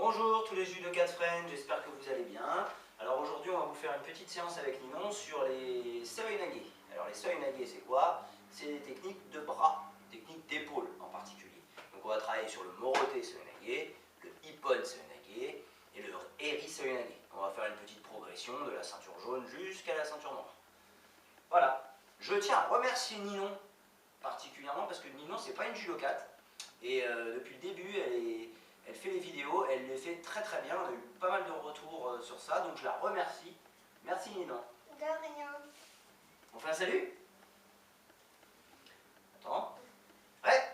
Bonjour tous les judokas de Friends, j'espère que vous allez bien. Alors aujourd'hui on va vous faire une petite séance avec Ninon sur les Seoinage. Alors les Seoinage c'est quoi? C'est des techniques de bras, des techniques d'épaule en particulier. Donc on va travailler sur le Morote Seoinage, le Ippon Seoinage et le Eri Seoinage. On va faire une petite progression de la ceinture jaune jusqu'à la ceinture noire. Voilà, je tiens à remercier Ninon particulièrement parce que Ninon c'est pas une judokate et depuis le début elle fait les vidéos, elle les fait très très bien, on a eu pas mal de retours sur ça, donc je la remercie. Merci Ninon. De rien. On fait un salut? Attends. Ouais.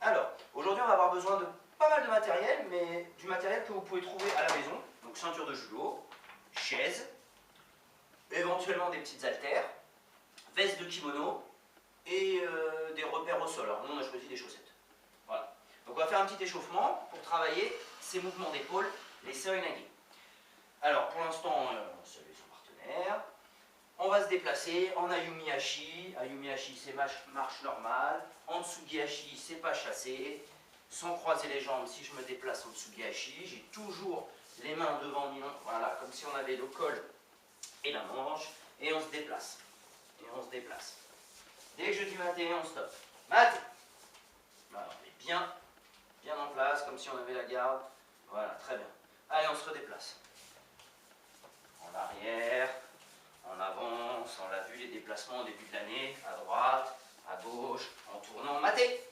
Alors, aujourd'hui on va avoir besoin de pas mal de matériel, mais du matériel que vous pouvez trouver à la maison. Donc ceinture de judo, chaise, éventuellement des petites haltères, veste de kimono et des repères au sol. Alors nous on a choisi des chaussettes. Voilà. Donc on va faire un petit échauffement pour travailler ces mouvements d'épaule, les Seoinage. Alors pour l'instant, on salue son partenaire. On va se déplacer en Ayumi Hachi. Ayumi Hachi c'est marche normale. En Tsugi Hachi c'est pas chassé. Sans croiser les jambes, si je me déplace en Tsugi Hachi, j'ai toujours les mains devant Ninon. Voilà, comme si on avait le col et la manche. Et on se déplace. Et on se déplace. Dès que je dis mater, on stoppe. Mate. Voilà, on est bien en place, comme si on avait la garde. Voilà, très bien. Allez, on se redéplace. En arrière, en avance, on l'a vu, les déplacements au début de l'année, à droite, à gauche, en tournant, maté.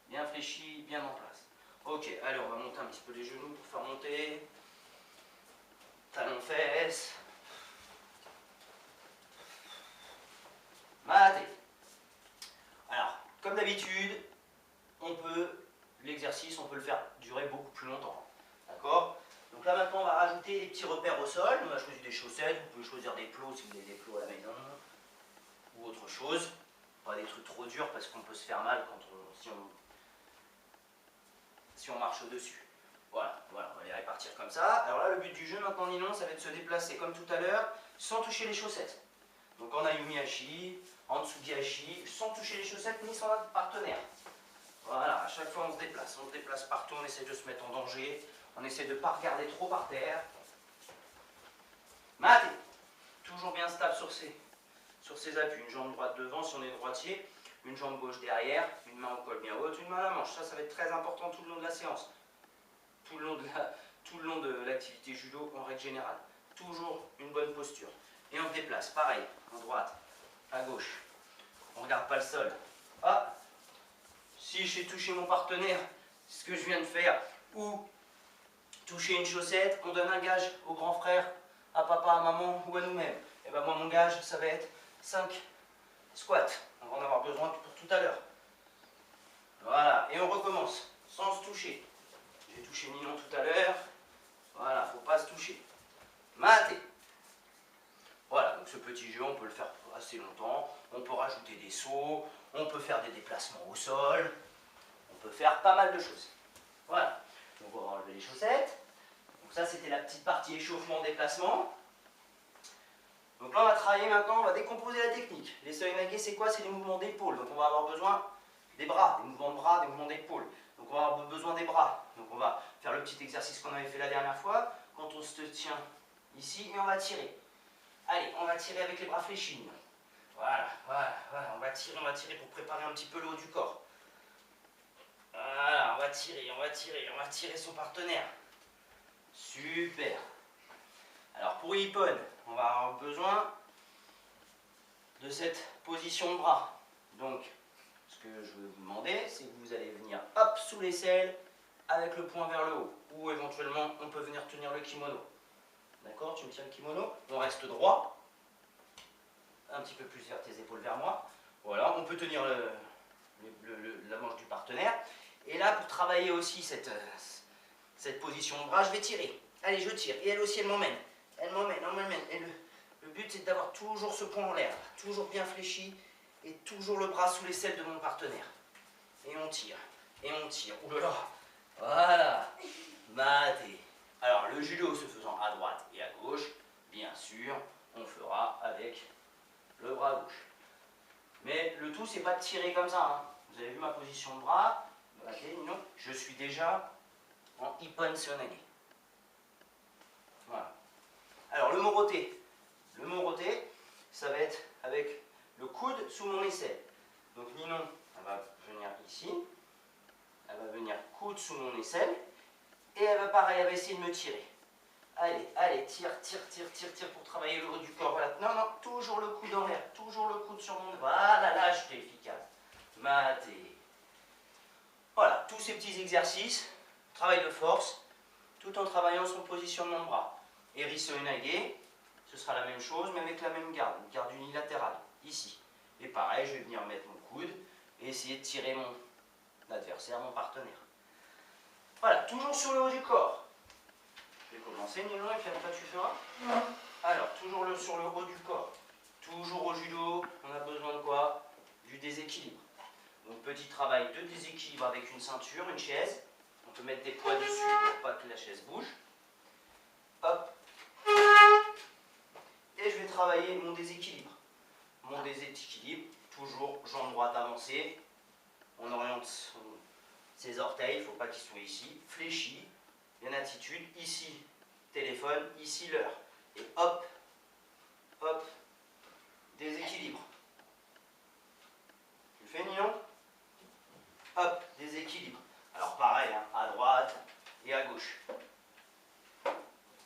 Bien fléchi, bien en place. Ok, allez, on va monter un petit peu les genoux pour faire monter. Talons fesses. Maté. Alors, comme d'habitude, l'exercice, on peut le faire durer beaucoup plus longtemps. D'accord? Donc là maintenant, on va rajouter des petits repères au sol. On a choisi des chaussettes, vous pouvez choisir des plots si vous avez des plots à la maison, ou autre chose. Pas des trucs trop durs parce qu'on peut se faire mal si on marche au-dessus. Voilà, on va les répartir comme ça. Alors là, le but du jeu maintenant, Ninon, ça va être de se déplacer comme tout à l'heure, sans toucher les chaussettes. Donc en Ayumi Hachi, en Tsugi Hachi, sans toucher les chaussettes ni sans notre partenaire. Voilà, à chaque fois on se déplace partout, on essaie de se mettre en danger, on essaie de ne pas regarder trop par terre. Maté, toujours bien stable sur ses appuis, une jambe droite devant si on est droitier, une jambe gauche derrière, une main au col bien haute, une main à la manche. Ça va être très important tout le long de la séance, tout le long de l'activité judo en règle générale. Toujours une bonne posture. Et on se déplace, pareil, en droite, à gauche. On ne regarde pas le sol. Ah, si j'ai touché mon partenaire, c'est ce que je viens de faire, ou toucher une chaussette, on donne un gage au grand frère, à papa, à maman ou à nous-mêmes. Et ben moi mon gage, ça va être 5 squats. On va en avoir besoin pour tout à l'heure. Voilà, et on recommence, sans se toucher. J'ai touché Ninon tout à l'heure. Voilà, faut pas se toucher. Maté. Voilà, donc ce petit jeu, on peut le faire assez longtemps. On peut rajouter des sauts, on peut faire des déplacements au sol, on peut faire pas mal de choses. Voilà, donc on va enlever les chaussettes. Donc ça, c'était la petite partie échauffement, déplacement. Donc là, on va travailler maintenant, on va décomposer la technique. Les Seoinage, c'est quoi? C'est des mouvements d'épaule. Donc on va avoir besoin des bras, des mouvements de bras, des mouvements d'épaule. Donc on va avoir besoin des bras. Donc on va faire le petit exercice qu'on avait fait la dernière fois. Quand on se tient ici et on va tirer. Allez, on va tirer avec les bras fléchis. Voilà, on va tirer pour préparer un petit peu le haut du corps. Voilà, on va tirer son partenaire. Super. Alors pour Ippon, on va avoir besoin de cette position de bras. Donc, ce que je vais vous demander, c'est que vous allez venir hop sous l'aisselle avec le poing vers le haut. Ou éventuellement, on peut venir tenir le kimono. D'accord? Tu me tiens le kimono, on reste droit. Un petit peu plus vers tes épaules vers moi. Voilà, on peut tenir la manche du partenaire. Et là, pour travailler aussi cette position de bras, je vais tirer. Allez, je tire. Et elle aussi, elle m'emmène. Elle m'emmène. Et le but, c'est d'avoir toujours ce point en l'air. Toujours bien fléchi. Et toujours le bras sous l'aisselle de mon partenaire. Et on tire. Et on tire. Ouh là là. Voilà. Maté. Alors, le judo se faisant à droite et à gauche, bien sûr, on fera avec le bras gauche. Mais le tout, c'est pas de tirer comme ça. Hein. Vous avez vu ma position de bras. Non, je suis déjà en ippon seonage. Voilà. Alors le moroté. Le moroté, ça va être avec le coude sous mon aisselle. Donc Ninon, elle va venir ici. Elle va venir coude sous mon aisselle. Et elle va pareil, elle va essayer de me tirer. Allez, allez, tire, tire, tire, tire, tire pour travailler le haut du corps. Voilà. Non, non, toujours le coude en l'air. Toujours le coude sur mon... Voilà, là, je suis efficace. Maté. Voilà, tous ces petits exercices, travail de force, tout en travaillant son positionnement de bras. Et Risoenage, ce sera la même chose, mais avec la même garde, une garde unilatérale, ici. Et pareil, je vais venir mettre mon coude et essayer de tirer mon adversaire, mon partenaire. Voilà, toujours sur le haut du corps. Je vais commencer, Nilon, et puis après tu feras. Alors, toujours sur le haut du corps. Toujours au judo, on a besoin de quoi? Du déséquilibre. Donc, petit travail de déséquilibre avec une ceinture, une chaise. On peut mettre des poids dessus pour pas que la chaise bouge. Hop. Et je vais travailler mon déséquilibre. Mon déséquilibre, toujours jambe droite avancée. On oriente ses orteils, il ne faut pas qu'ils soient ici. Fléchis, bien attitude. Ici, téléphone, ici, l'heure. Et hop, hop, déséquilibre. Tu le fais, Nilon? Hop, déséquilibre. Alors pareil, hein, à droite et à gauche.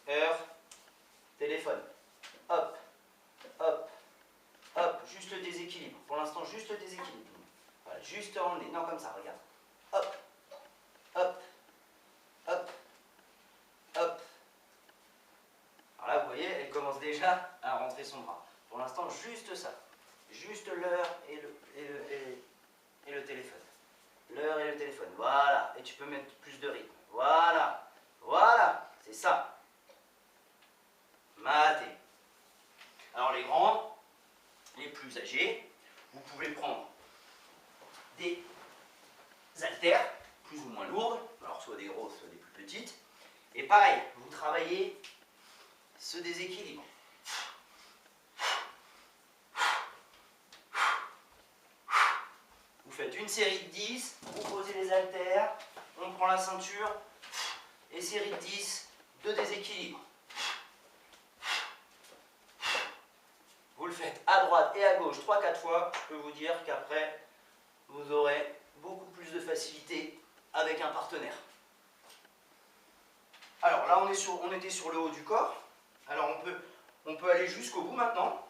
Heure, téléphone. Hop, hop, hop, juste le déséquilibre. Pour l'instant, juste le déséquilibre. Voilà, juste emmener. Non, comme ça, regarde. Hop, hop, hop, hop. Alors là, vous voyez, elle commence déjà à rentrer son bras. Pour l'instant, juste ça. Juste l'heure et le téléphone. L'heure et le téléphone. Voilà. Et tu peux mettre plus de rythme. Voilà. Voilà. C'est ça. Maté. Alors les grands, les plus âgés, vous pouvez prendre des haltères, plus ou moins lourdes, alors soit des grosses, soit des plus petites. Et pareil, vous travaillez ce déséquilibre. Vous faites une série de 10, vous posez les haltères, on prend la ceinture, et série de 10 de déséquilibre. Vous le faites à droite et à gauche 3-4 fois, je peux vous dire qu'après, vous aurez beaucoup plus de facilité avec un partenaire. Alors là, on était sur le haut du corps. Alors on peut aller jusqu'au bout maintenant.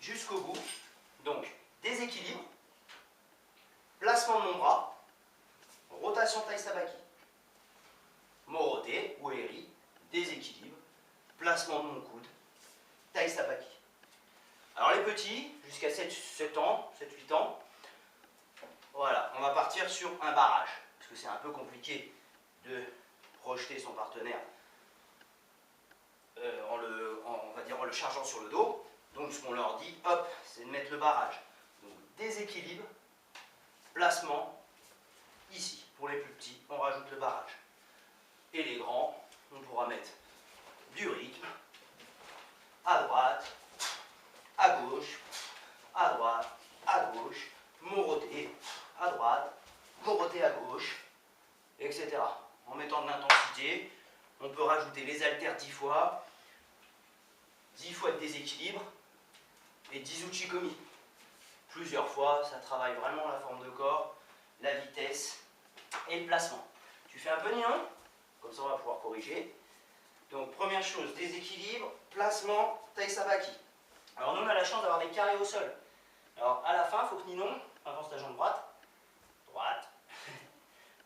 Jusqu'au bout. Donc, déséquilibre, placement de mon bras, rotation taille sabaki. Moroté ou eri, déséquilibre, placement de mon coude, taille sabaki. Alors les petits, jusqu'à 7 ans, 7-8 ans, voilà, on va partir sur un barrage. Parce que c'est un peu compliqué de projeter son partenaire on va dire en le chargeant sur le dos. Donc ce qu'on leur dit, hop, c'est de mettre le barrage. Donc déséquilibre, placement, ici. Pour les plus petits, on rajoute le barrage. Et les grands, on pourra mettre du rythme, à droite, à gauche, à droite, à gauche, moroté, à droite, moroté à gauche, etc. En mettant de l'intensité, on peut rajouter les haltères 10 fois de déséquilibre et 10 uchikomi. Plusieurs fois, ça travaille vraiment la forme de corps, la vitesse et le placement. Tu fais un peu Nilon, comme ça on va pouvoir corriger. Donc première chose, déséquilibre, placement, taille sabaki. Alors nous on a la chance d'avoir des carrés au sol. Alors à la fin, il faut que Ninon avance ta jambe droite,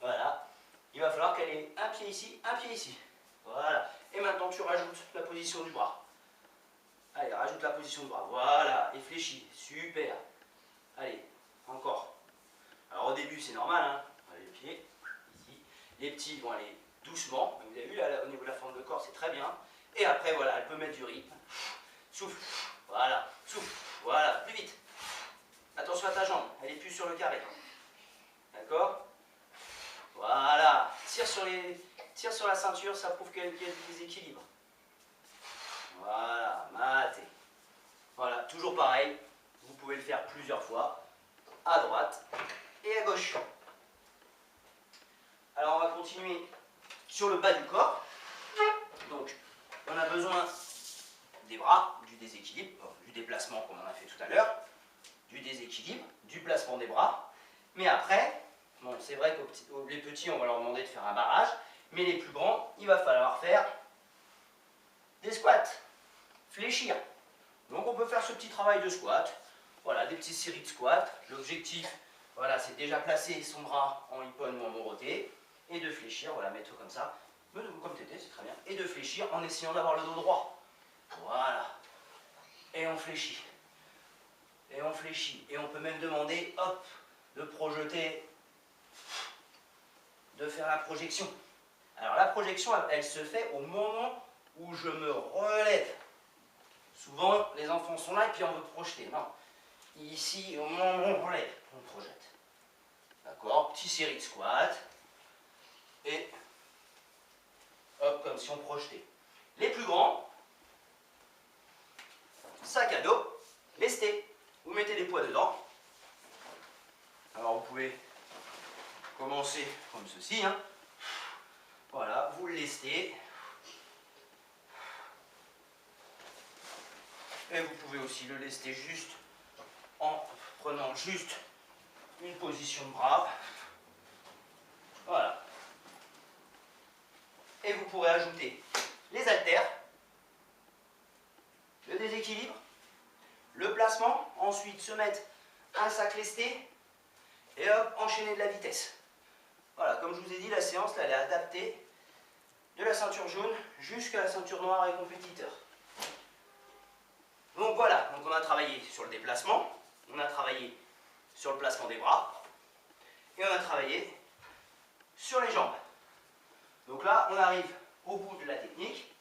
voilà. Il va falloir qu'elle ait un pied ici, un pied ici. Voilà. Et maintenant tu rajoutes la position du bras. Allez, rajoute la position du bras. Voilà. Et fléchis. Super. Allez, encore. Alors au début c'est normal, hein. Les pieds, ici. Les petits vont aller doucement. Vous avez vu là, au niveau de la forme de corps, c'est très bien. Et après, voilà, elle peut mettre du rythme. Souffle. Voilà. Souffle. Voilà. Plus vite. Attention à ta jambe. Elle est plus sur le carré. D'accord? Voilà. Tire sur la ceinture, ça prouve qu'il y a du déséquilibre. Voilà. Maté. Voilà. Toujours pareil. Vous pouvez le faire plusieurs fois. À droite et à gauche. Alors on va continuer sur le bas du corps. Donc, on a besoin des bras, du déséquilibre, du déplacement comme on a fait tout à l'heure, du déséquilibre, du placement des bras. Mais après, bon, c'est vrai que les petits, on va leur demander de faire un barrage, mais les plus grands, il va falloir faire des squats, fléchir. Donc on peut faire ce petit travail de squat, voilà, des petites séries de squats. L'objectif, voilà, c'est déjà placer son bras en hippone ou en moroté, et de fléchir, voilà, mets-toi comme ça, comme tu étais, c'est très bien, et de fléchir en essayant d'avoir le dos droit. Voilà. Et on fléchit. Et on fléchit. Et on peut même demander, hop, de projeter, de faire la projection. Alors la projection, elle se fait au moment où je me relève. Souvent, les enfants sont là et puis on veut projeter. Non. Ici, au moment où on relève, on projette. D'accord? Petite série de squats. Et hop, comme si on projetait. Les plus grands, sac à dos, lesté. Vous mettez des poids dedans. Alors vous pouvez commencer comme ceci. Hein. Voilà, vous le lestez. Et vous pouvez aussi le lester juste en prenant juste une position de bras. Voilà. Et vous pourrez ajouter les haltères, le déséquilibre, le placement, ensuite se mettre un sac lesté et hop, enchaîner de la vitesse. Voilà, comme je vous ai dit, la séance là, elle est adaptée de la ceinture jaune jusqu'à la ceinture noire et compétiteur. Donc voilà, donc on a travaillé sur le déplacement, on a travaillé sur le placement des bras et on a travaillé sur les jambes. Donc là, on arrive au bout de la technique.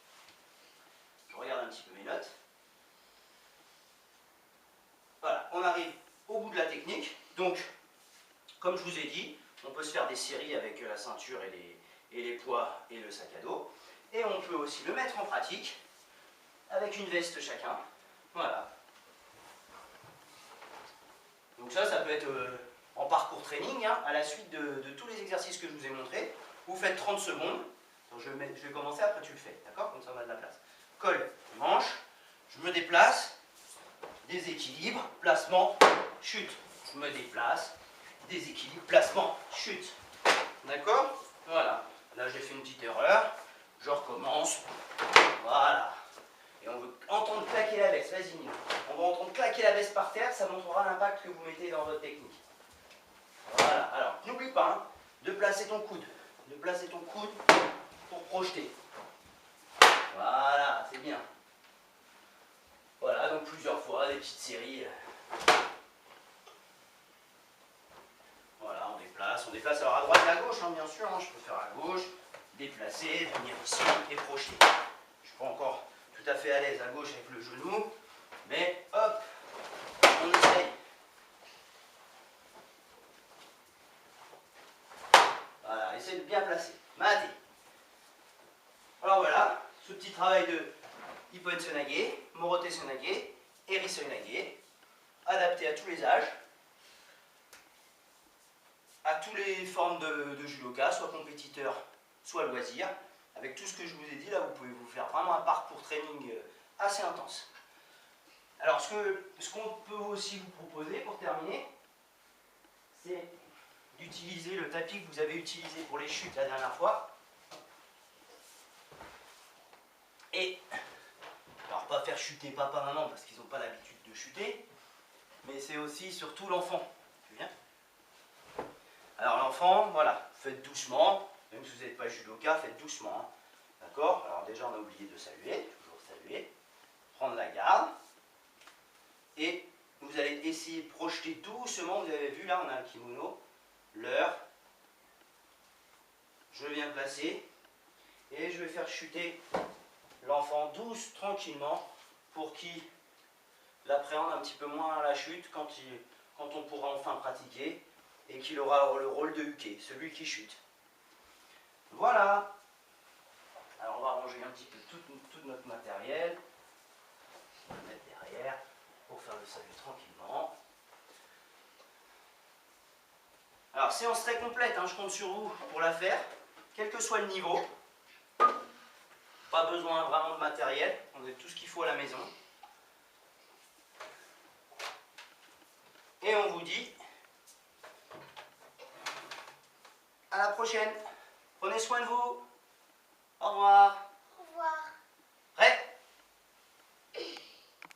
Je regarde un petit peu mes notes. Voilà, on arrive au bout de la technique. Donc, comme je vous ai dit, on peut se faire des séries avec la ceinture et les poids et le sac à dos. Et on peut aussi le mettre en pratique avec une veste chacun. Voilà. Donc ça peut être en parcours training, hein, à la suite de tous les exercices que je vous ai montrés. Vous faites 30 secondes. Donc je vais commencer, après tu le fais. D'accord? Comme ça on a de la place. Colle, manche, je me déplace, déséquilibre, placement, chute. Je me déplace, déséquilibre, placement, chute. D'accord? Voilà. Là j'ai fait une petite erreur. Je recommence. Voilà. Et on veut entendre claquer la veste. Vas-y Nino. On va entendre claquer la veste par terre. Ça montrera l'impact que vous mettez dans votre technique. Voilà. Alors, n'oublie pas hein, de placer ton coude. De placer ton coude pour projeter. Voilà, c'est bien. Voilà, donc plusieurs fois, des petites séries. Voilà, on déplace alors à droite et à gauche, hein, bien sûr. Hein, je peux faire à gauche, déplacer, venir ici et projeter. Je ne suis pas encore tout à fait à l'aise à gauche avec le genou, mais hop, on essaye. Voilà, essayez de bien placer. Matez. Alors voilà, ce petit travail de Ippon Sonage, Morote Sonage, Eri Sonage, adapté à tous les âges, à toutes les formes de judoka, soit compétiteur, soit loisir. Avec tout ce que je vous ai dit, là, vous pouvez vous faire vraiment un parcours training assez intense. Alors, ce qu'on peut aussi vous proposer, pour terminer, c'est d'utiliser le tapis que vous avez utilisé pour les chutes la dernière fois. Et, alors pas faire chuter papa, maman, parce qu'ils n'ont pas l'habitude de chuter, mais c'est aussi surtout l'enfant. Tu viens? Alors l'enfant, voilà, faites doucement, même si vous n'êtes pas judoka, faites doucement. Hein. D'accord? Alors déjà on a oublié de saluer, toujours saluer, prendre la garde, et vous allez essayer de projeter doucement, vous avez vu là on a un kimono, l'heure, je viens placer, et je vais faire chuter l'enfant douce, tranquillement, pour qu'il l'appréhende un petit peu moins à la chute quand on pourra enfin pratiquer, et qu'il aura le rôle de huquet, celui qui chute. Voilà. Alors on va ranger un petit peu tout notre matériel. On va le mettre derrière pour faire le salut tranquillement. Alors séance très complète, hein, je compte sur vous pour la faire. quel que soit le niveau. Pas besoin vraiment de matériel, on a tout ce qu'il faut à la maison. Et on vous dit à la prochaine. Prenez soin de vous. Au revoir.